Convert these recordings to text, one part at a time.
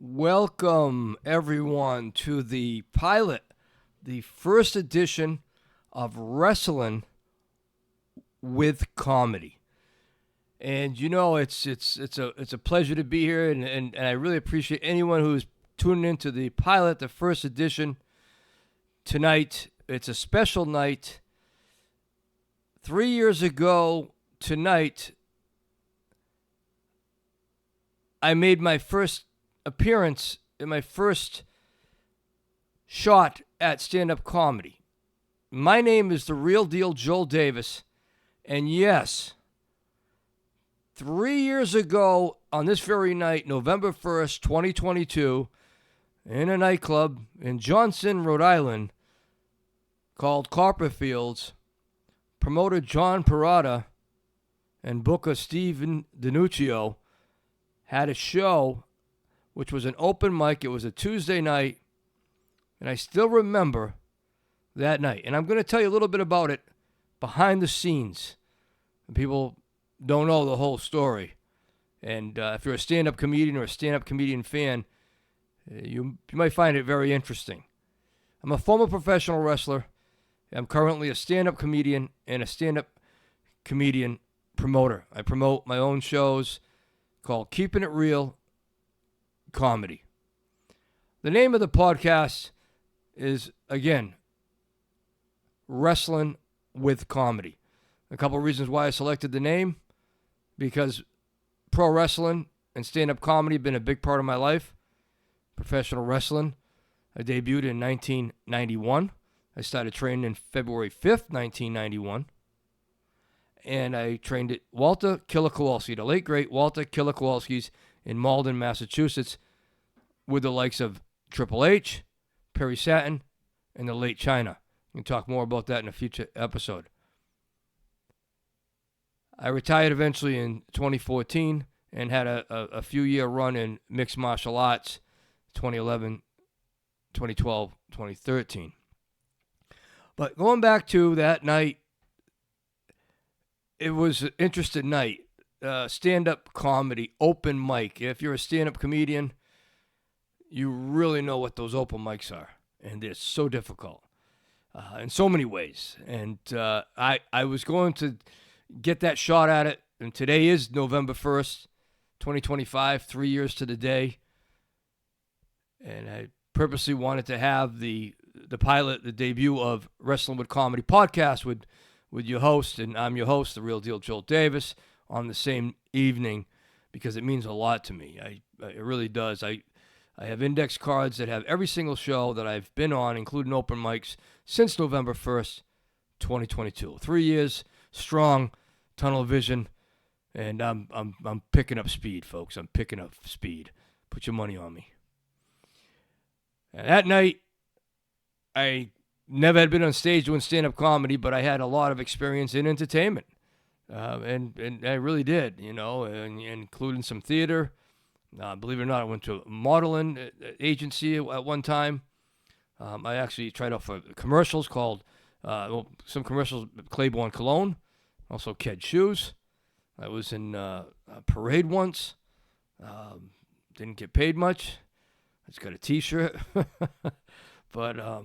Welcome, everyone, to the pilot, the first edition of Wrestling with Comedy. And you know, it's a pleasure to be here, and I really appreciate anyone who's tuning into the pilot, the first edition tonight. It's a special night. 3 years ago tonight, I made my first appearance in my first shot at stand-up comedy. My name is the real deal Joel Davis, and yes, 3 years ago on this very night, November 1st, 2022, in a nightclub in Johnson, Rhode Island, called Copperfields, promoter John Parada and booker Steven DiNuccio had a show which was an open mic. It was a Tuesday night, and I still remember that night. And I'm going to tell you a little bit about it behind the scenes. People don't know the whole story. And if you're a stand-up comedian or a stand-up comedian fan, you might find it very interesting. I'm a former professional wrestler. I'm currently a stand-up comedian and a stand-up comedian promoter. I promote my own shows called Keeping It Real Comedy. The name of the podcast is, again, Wrestling with Comedy. A couple of reasons why I selected the name: because pro wrestling and stand-up comedy have been a big part of my life. Professional wrestling, I debuted in 1991. I started training in February 5th, 1991. And I trained at Walter Killer Kowalski, the late great Walter Killer Kowalski's in Malden, Massachusetts, with the likes of Triple H, Perry Saturn, and the late China. We can talk more about that in a future episode. I retired eventually in 2014 and had a few-year run in mixed martial arts, 2011, 2012, 2013. But going back to that night, it was an interesting night. Stand-up comedy, open mic. If you're a stand-up comedian, you really know what those open mics are. And they're so difficult in so many ways. And I was going to get that shot at it. And today is November 1st, 2025, 3 years to the day. And I purposely wanted to have the pilot, the debut of Wrestling with Comedy podcast with your host, and I'm your host, the real deal Joel Davis, on the same evening, because it means a lot to me. It really does. I have index cards that have every single show that I've been on, including open mics, since November 1st, 2022. 3 years strong, tunnel vision, and I'm picking up speed, folks. I'm picking up speed. Put your money on me. And that night, I never had been on stage doing stand-up comedy, but I had a lot of experience in entertainment. And I really did, including some theater. Believe it or not, I went to a modeling agency at one time. I actually tried out for commercials called, some commercials, Claiborne Cologne, also Ked Shoes. I was in a parade once. Didn't get paid much. I just got a T-shirt. But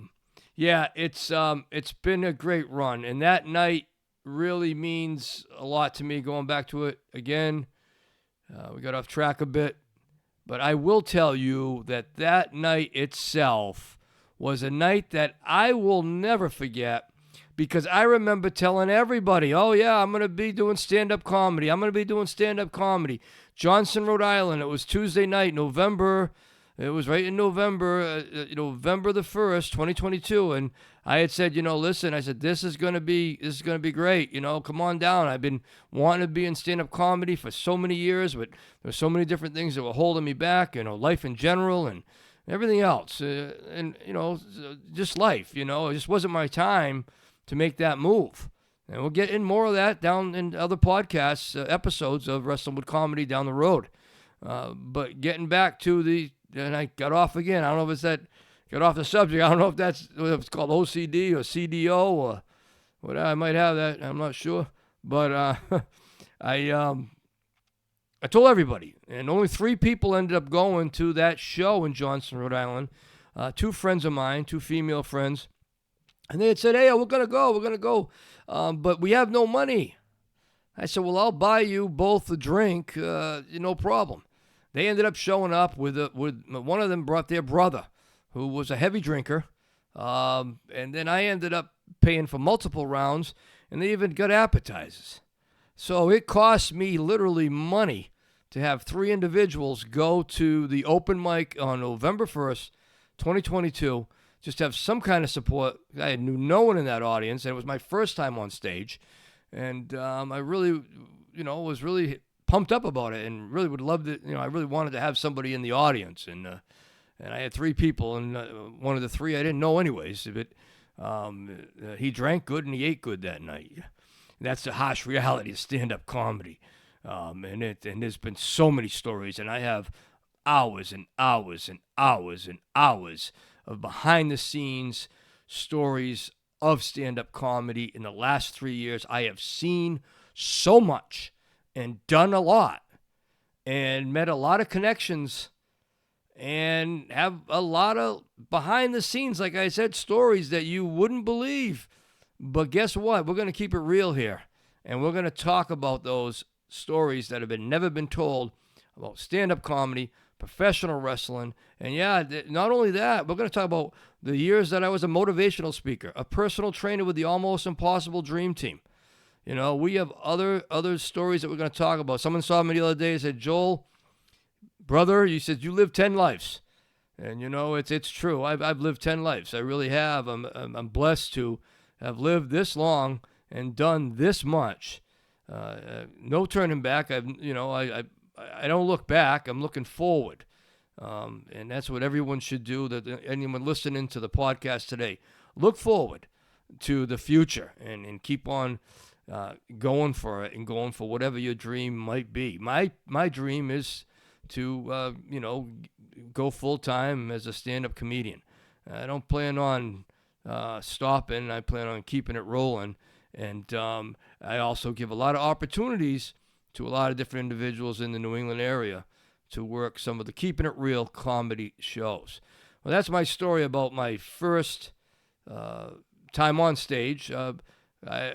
yeah, it's been a great run, and that night really means a lot to me. Going back to it again, we got off track a bit, but I will tell you that night itself was a night that I will never forget, because I remember telling everybody, "Oh yeah, I'm gonna be doing stand-up comedy. I'm gonna be doing stand-up comedy." Johnson, Rhode Island. It was Tuesday night, November. It was right in November, November the 1st, 2022, and I had said, listen, I said, this is gonna be great, come on down. I've been wanting to be in stand-up comedy for so many years, but there's so many different things that were holding me back, life in general and everything else, and just life, it just wasn't my time to make that move. And we'll get in more of that down in other podcasts, episodes of Wrestling with Comedy down the road. But getting back to and I got off again. I don't know if it's that, got off the subject. I don't know if it's called OCD or CDO or whatever. I might have that. I'm not sure. But I I told everybody, and only 3 people ended up going to that show in Johnston, Rhode Island. 2 friends of mine, 2 female friends. And they had said, hey, we're going to go. But we have no money. I said, well, I'll buy you both a drink, no problem. They ended up showing up with one of them brought their brother, who was a heavy drinker. And then I ended up paying for multiple rounds, and they even got appetizers. So it cost me literally money to have 3 individuals go to the open mic on November 1st, 2022, just to have some kind of support. I knew no one in that audience, and it was my first time on stage. And I really, was really pumped up about it, and really would love to, I really wanted to have somebody in the audience. And I had 3 people, and one of the 3 I didn't know anyways. But he drank good and he ate good that night. And that's the harsh reality of stand-up comedy. And there's been so many stories, and I have hours and hours and hours and hours of behind-the-scenes stories of stand-up comedy. In the last 3 years, I have seen so much and done a lot and met a lot of connections and have a lot of behind-the-scenes, like I said, stories that you wouldn't believe. But guess what? We're going to keep it real here, and we're going to talk about those stories that have never been told about stand-up comedy, professional wrestling, and not only that, we're going to talk about the years that I was a motivational speaker, a personal trainer with the Almost Impossible Dream Team. We have other stories that we're going to talk about. Someone saw me the other day and said, Joel, brother, you said you lived 10 lives. And, it's true. I've lived 10 lives. I really have. I'm blessed to have lived this long and done this much. No turning back. I don't look back. I'm looking forward. And that's what everyone should do, that anyone listening to the podcast today. Look forward to the future and keep on going for it and going for whatever your dream might be. My dream is to, go full-time as a stand-up comedian. I don't plan on stopping. I plan on keeping it rolling. And I also give a lot of opportunities to a lot of different individuals in the New England area to work some of the Keeping It Real comedy shows. Well, that's my story about my first time on stage. I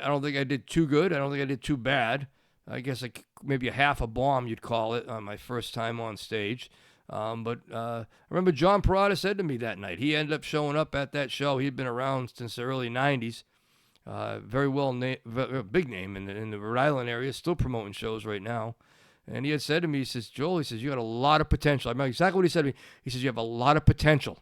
don't think I did too good. I don't think I did too bad. I guess maybe a half a bomb, you'd call it, on my first time on stage. But I remember John Parada said to me that night, he ended up showing up at that show. He'd been around since the early 90s. Very big name in the Rhode Island area, still promoting shows right now. And he had said to me, he says, Joel, he says, you got a lot of potential. I remember exactly what he said to me. He says, you have a lot of potential.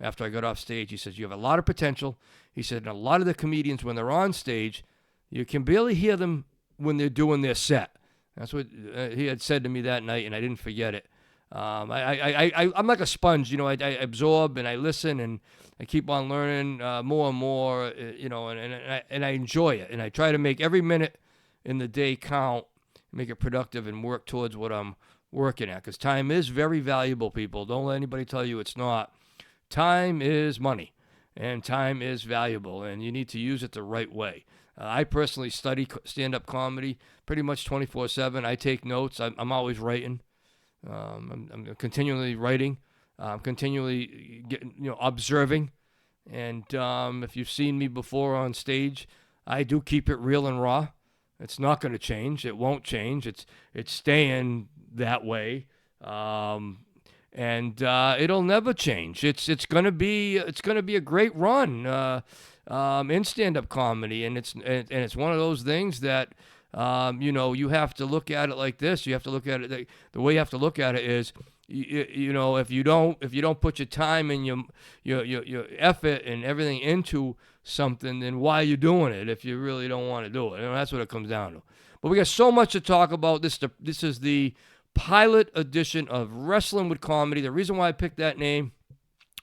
After I got off stage, he says, you have a lot of potential. He said, and a lot of the comedians, when they're on stage, you can barely hear them when they're doing their set. That's what he had said to me that night, and I didn't forget it. I'm like a sponge, I absorb and I listen and I keep on learning more and more, and I enjoy it. And I try to make every minute in the day count, make it productive, and work towards what I'm working at. Because time is very valuable, people. Don't let anybody tell you it's not. Time is money, and time is valuable, and you need to use it the right way. I personally study stand-up comedy pretty much 24/7. I take notes. I'm always writing. I'm continually writing. I'm continually observing. And if you've seen me before on stage, I do keep it real and raw. It's not going to change. It won't change. It's staying that way. And it'll never change. It's going to be a great run in stand-up comedy, and it's one of those things that you have to look at it like this. You have to look at it the way you have to look at it is, if you don't put your time and your effort and everything into something, then why are you doing it if you really don't want to do it? That's what it comes down to. But we got so much to talk about. This is the pilot edition of Wrestling with Comedy. The reason why I picked that name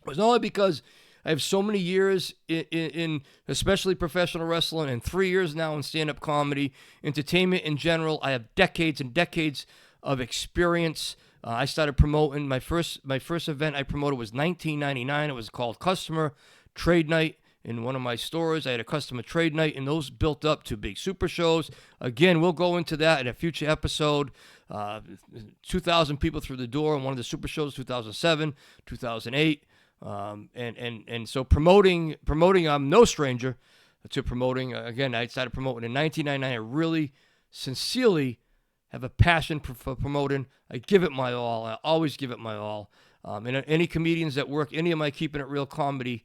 was not only because I have so many years in especially professional wrestling, and 3 years now in stand-up comedy, entertainment in general. I have decades and decades of experience. I started promoting my first event I promoted was 1999. It was called Customer Trade Night in one of my stores. I had a customer trade night, and those built up to big super shows. Again, we'll go into that in a future episode. 2,000 people through the door in one of the super shows, 2007, 2008. And so promoting, I'm no stranger to promoting. Again, I started promoting in 1999. I really sincerely have a passion for promoting. I give it my all. I always give it my all. And any comedians that work any of my Keeping It Real comedy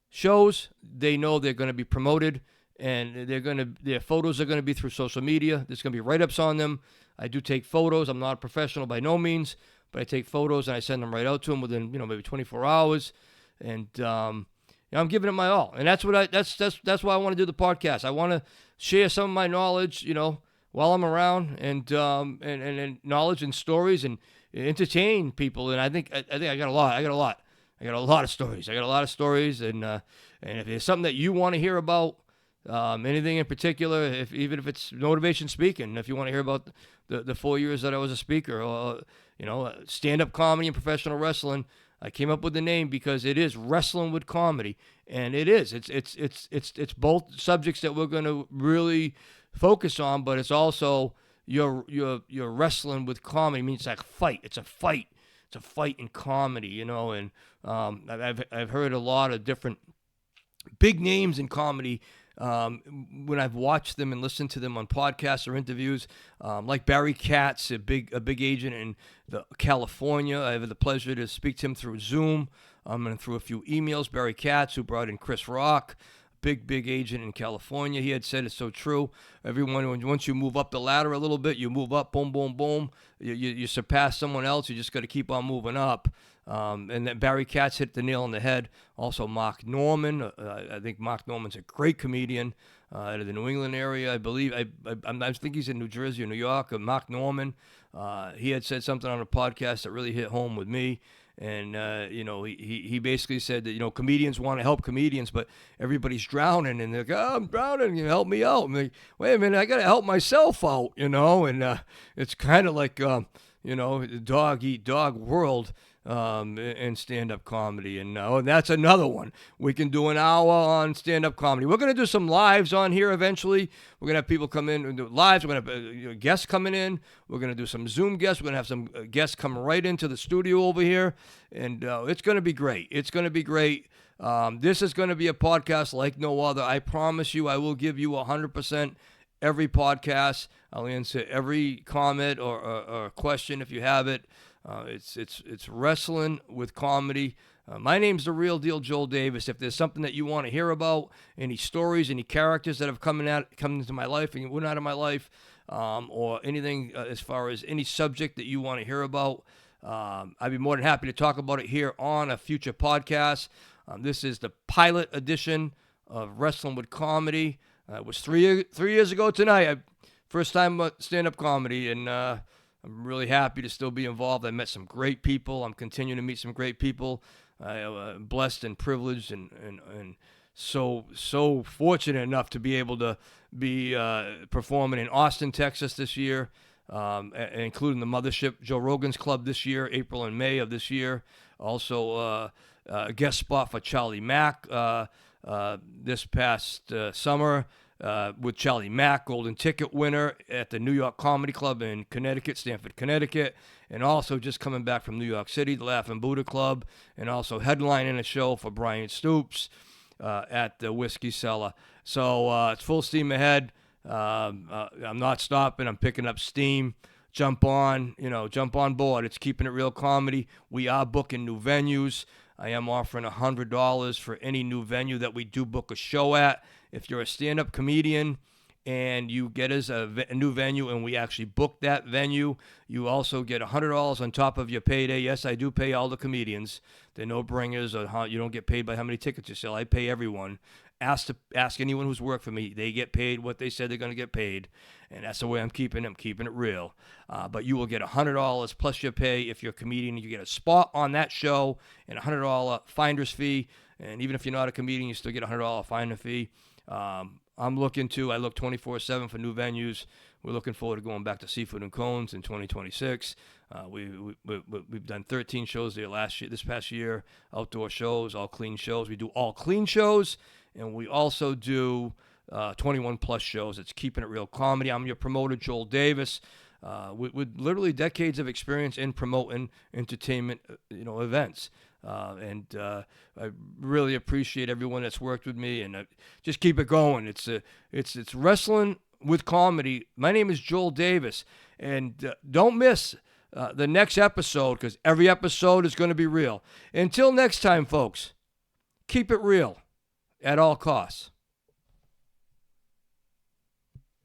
shows, they know they're going to be promoted, and their photos are going to be through social media. There's going to be write-ups on them. I do take photos. I'm not a professional by no means, but I take photos and I send them right out to them within maybe 24 hours. And I'm giving it my all, and that's why I want to do the podcast. I want to share some of my knowledge, while I'm around, and knowledge and stories, and entertain people. And I think I got a lot. I got a lot of stories. And if there's something that you want to hear about, anything in particular, even if it's motivation speaking, if you want to hear about the 4 years that I was a speaker, or stand-up comedy and professional wrestling, I came up with the name because it is wrestling with comedy, and it is. It's both subjects that we're going to really focus on, but it's also you're wrestling with comedy. I mean, it's like a fight. It's a fight. It's a fight in comedy, and I've heard a lot of different big names in comedy when I've watched them and listened to them on podcasts or interviews, like Barry Katz, a big agent in California. I have the pleasure to speak to him through Zoom and through a few emails. Barry Katz, who brought in Chris Rock, big agent in California. He had said it's so true. Everyone, once you move up the ladder a little bit, you move up, boom, boom, boom. You surpass someone else. You just got to keep on moving up. And then Barry Katz hit the nail on the head. Also, Mark Norman. I think Mark Norman's a great comedian out of the New England area. I believe. I think he's in New Jersey or New York. Mark Norman. He had said something on a podcast that really hit home with me. And, he basically said that, comedians want to help comedians, but everybody's drowning. And they're like, oh, I'm drowning. Help me out. I'm like, wait a minute, I got to help myself out, And it's kind of like, dog eat dog world in stand-up comedy. And that's another one. We can do an hour on stand-up comedy. We're going to do some lives on here eventually. We're going to have people come in and do lives. We're going to have guests coming in. We're going to do some Zoom guests. We're going to have some guests come right into the studio over here. And it's going to be great. It's going to be great. This is going to be a podcast like no other. I promise you, I will give you 100% every podcast. I'll answer every comment or question if you have it. It's wrestling with comedy. My name's The Real Deal Joel Davis. If there's something that you want to hear about, any stories, any characters that have come into my life and went out of my life, or anything as far as any subject that you want to hear about, I'd be more than happy to talk about it here on a future podcast. This is the pilot edition of Wrestling with Comedy. It was three years ago tonight. First time stand-up comedy, and I'm really happy to still be involved. I met some great people. I'm continuing to meet some great people. I'm blessed and privileged and so fortunate enough to be able to be performing in Austin, Texas this year, including the Mothership Joe Rogan's Club this year, April and May of this year. Also a guest spot for Charlie Mack this past summer. With Charlie Mack, Golden Ticket winner at the New York Comedy Club in Connecticut, Stamford, Connecticut, and also just coming back from New York City, the Laughing Buddha Club, and also headlining a show for Brian Stoops at the Whiskey Cellar. So it's full steam ahead. I'm not stopping. I'm picking up steam. Jump on board. It's Keeping It Real Comedy. We are booking new venues. I am offering $100 for any new venue that we do book a show at. If you're a stand-up comedian and you get us a new venue and we actually book that venue, you also get $100 on top of your payday. Yes, I do pay all the comedians. They're no-bringers. You don't get paid by how many tickets you sell. I pay everyone. Ask anyone who's worked for me. They get paid what they said they're going to get paid, and that's the way I'm keeping it real. But you will get $100 plus your pay if you're a comedian. You get a spot on that show and a $100 finder's fee. And even if you're not a comedian, you still get a $100 finder fee. I look 24/7 for new venues. We're looking forward to going back to Seafood and Cones in 2026. We've done 13 shows there this past year, outdoor shows, all clean shows. We do all clean shows, and we also do 21 plus shows. It's Keeping It Real Comedy. I'm your promoter, Joel Davis. with literally decades of experience in promoting entertainment, events. And I really appreciate everyone that's worked with me, and just keep it going. It's wrestling with comedy. My name is Joel Davis, and don't miss the next episode, because every episode is going to be real. Until next time, folks, keep it real at all costs.